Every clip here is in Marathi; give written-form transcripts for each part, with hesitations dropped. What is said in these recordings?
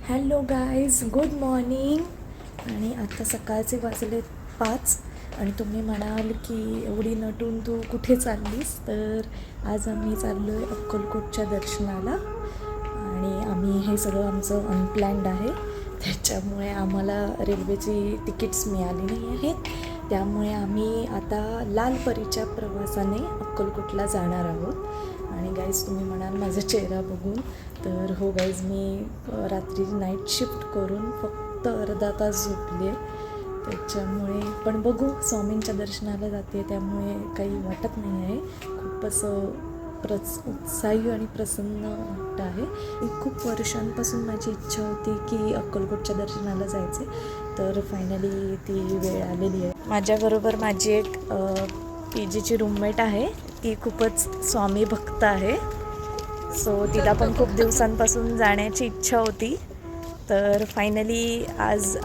Hello guys, good morning. आणि आता सकाळचे वाजले 5 आणि तुम्ही म्हणाल की एवढी नटून तू कुठे चाललीस, तर आज आम्ही चाललो आहे अक्कलकोटच्या दर्शनाला. आणि आम्ही हे सगळं आमचं अनप्लॅन्ड आहे, त्याच्यामुळे आम्हाला रेल्वेची तिकीट्स मिळाली नाही आहेत. त्यामुळे आम्ही आता लालपरीच्या प्रवासाने अक्कलकोटला जाणार आहोत. आणि गाईज, तुम्ही म्हणाल माझा चेहरा बघून, तर हो गाईज, मी रात्री नाईट शिफ्ट करून फक्त अर्धा तास झोपले आहे. त्याच्यामुळे पण बघू, स्वामींच्या दर्शनाला जाते त्यामुळे काही वाटत नाही आहे. खूप असं उत्साही आणि प्रसन्न वाटतं आहे. खूप वर्षांपासून माझी इच्छा होती की अक्कलकोटच्या दर्शनाला जायचे, तर फायनली ती वेळ आलेली आहे. माझ्याबरोबर माझी एक PGची रूममेट आहे. ती खूपच स्वामी भक्त आहे. सो तिला पण खूप दिवसांपासून जाण्याची इच्छा होती, तर फायनली आज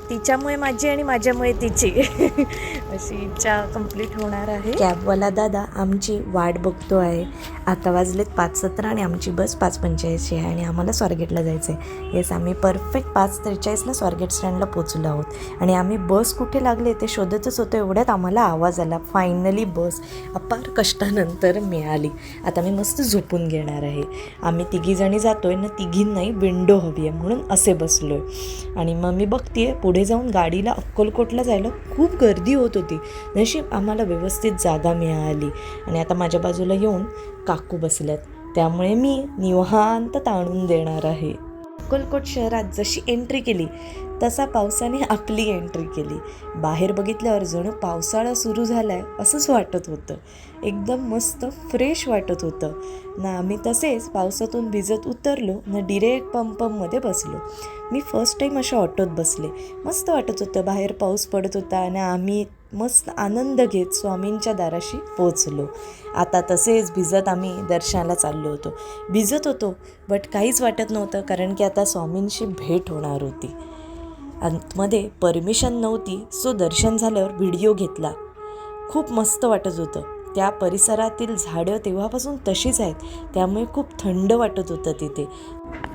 तिच्यामुळे माझी आणि माझ्यामुळे तिची अशी इच्छा कंप्लीट होणार आहे. कॅबवाला दादा आमची वाट बघतो आहे. आता वाजलेत 5:17 आणि आमची बस 5:45 आहे आणि आम्हाला स्वारगेटला जायचं आहे. येस, आम्ही परफेक्ट 5:43ला स्वारगेट स्टँडला पोचलो आहोत. आणि आम्ही बस कुठे लागले ते शोधतच होतो, एवढ्यात आम्हाला आवाज आला. फायनली बस अपार कष्टानंतर मिळाली. आता मी मस्त झोपून घेणार आहे. आम्ही तिघीजणी जातो आहे ना, तिघींनाही विंडो हवी आहे म्हणून असे बसलो आहे. आणि मग मी बघते आहे पुढे जाऊन गाडीला अक्कलकोटला जायला खूप गर्दी होत होती. नशीब आम्हाला व्यवस्थित जागा मिळाली. आणि आता माझ्या बाजूला येऊन काकू बसल्यात, त्यामुळे मी निवांत ताणून देणार आहे. अक्कलकोट शहरात जशी एंट्री केली तसा पावसाने आपली एंट्री केली. बाहेर बघितल्यावर जणू पावसाळा सुरू झाला आहे असंच वाटत होतं. एकदम मस्त फ्रेश वाटत होतं ना. आम्ही तसेच पावसातून भिजत उतरलो ना, डिरेक्ट पंपमध्ये बसलो. मी फर्स्ट टाईम अशा ऑटोत बसले. मस्त वाटत होतं. बाहेर पाऊस पडत होता आणि आम्ही मस्त आनंद घेत स्वामींच्या दाराशी पोचलो. आता तसेच भिजत आम्ही दर्शनाला चाललो होतो. भिजत होतो बट काहीच वाटत नव्हतं, कारण की आता स्वामींशी भेट होणार होती. आतमध्ये परमिशन नव्हती, सो दर्शन झाल्यावर व्हिडिओ घेतला. खूप मस्त वाटत होतं. त्या परिसरातील झाडं तेव्हापासून तशीच आहेत, त्यामुळे खूप थंड वाटत होतं तिथे.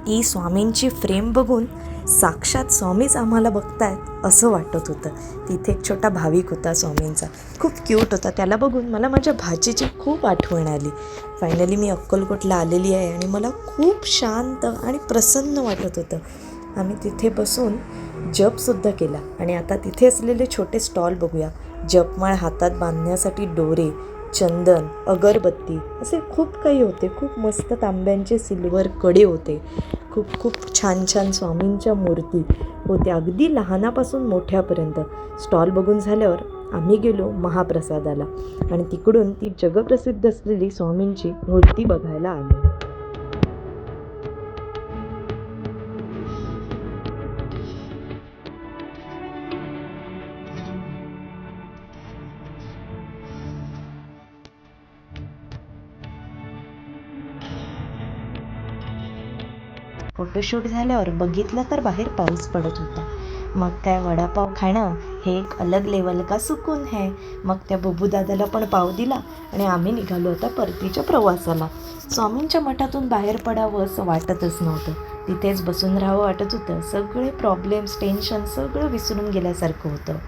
ती स्वामींची फ्रेम बघून साक्षात स्वामीच आम्हाला बघतायत असं वाटत होतं. तिथे एक छोटा भाविक होता स्वामींचा, खूप क्यूट होता. त्याला बघून मला माझ्या भाचीची खूप आठवण आली. फायनली मी अक्कलकोटला आलेली आहे आणि मला खूप शांत आणि प्रसन्न वाटत होतं. आम्ही तिथे बसून जपसुद्धा केला. आणि आता तिथे असलेले छोटे स्टॉल बघूया. जपमाळ हातात बांधण्यासाठी दोरे, चंदन, अगरबत्ती असे खूप काही होते. खूप मस्त तांब्यांचे सिल्वर कडे होते. खूप खूप छान छान स्वामींच्या मूर्ती होत्या, अगदी लहानापासून मोठ्यापर्यंत. स्टॉल बघून झाल्यावर आम्ही गेलो महाप्रसादाला आणि तिकडून ती जगप्रसिद्ध असलेली स्वामींची मूर्ती बघायला आलो. फोटोशूट झाल्यावर बघितलं तर बाहेर पाऊस पडत होता. मग काय, वडापाव खाणं हे एक अलग लेवल का सुकून है. मग त्या बबूदादाला पण पाव दिला आणि आम्ही निघालो होता परतीच्या प्रवासाला. स्वामींच्या मठातून बाहेर पडावं असं वाटतच नव्हतं. तिथेच बसून राहावं वाटत होतं. सगळे प्रॉब्लेम्स, टेन्शन सगळं विसरून गेल्यासारखं होतं.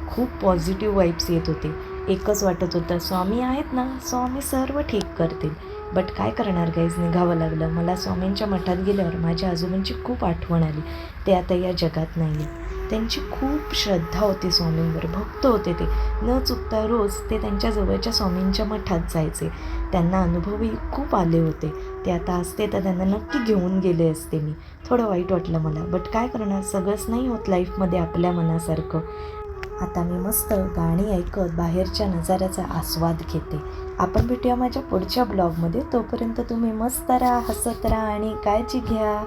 खूप पॉझिटिव्ह वाईब्स येत होते. एकच वाटत होतं, स्वामी आहेत ना, स्वामी सर्व ठीक करतील. बट काय करणार गाईज, निघावं लागलं. मला स्वामींच्या मठात गेल्यावर माझ्या आजोबांची खूप आठवण आली. ते आता या जगात नाही आहे. त्यांची खूप श्रद्धा होती स्वामींवर, भक्त होते ते. न चुकता रोज ते त्यांच्या जवळच्या स्वामींच्या मठात जायचे. त्यांना अनुभवही खूप आले होते. ते आता असते तर त्यांना नक्की घेऊन गेले असते मी. थोडं वाईट वाटलं मला, बट काय करणार, सगळंच नाही होत लाईफमध्ये आपल्या मनासारखं. आता मी मस्त गाणी ऐकत बाहेरच्या नजाऱ्याचा आस्वाद घेते. आपण भेटूया माझ्या पुढच्या ब्लॉगमध्ये. तोपर्यंत तुम्ही मस्त राहा, हसत राहा आणि काळजी घ्या.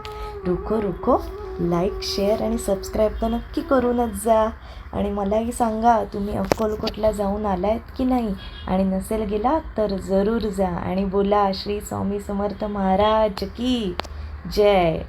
रुखो रुखो, लाईक, शेअर आणि सबस्क्राईब तर नक्की करूनच जा. आणि मलाही सांगा, तुम्ही अक्कलकोटला जाऊन आलायत की नाही, आणि नसेल गेला तर जरूर जा आणि बोला श्री स्वामी समर्थ महाराज की जय.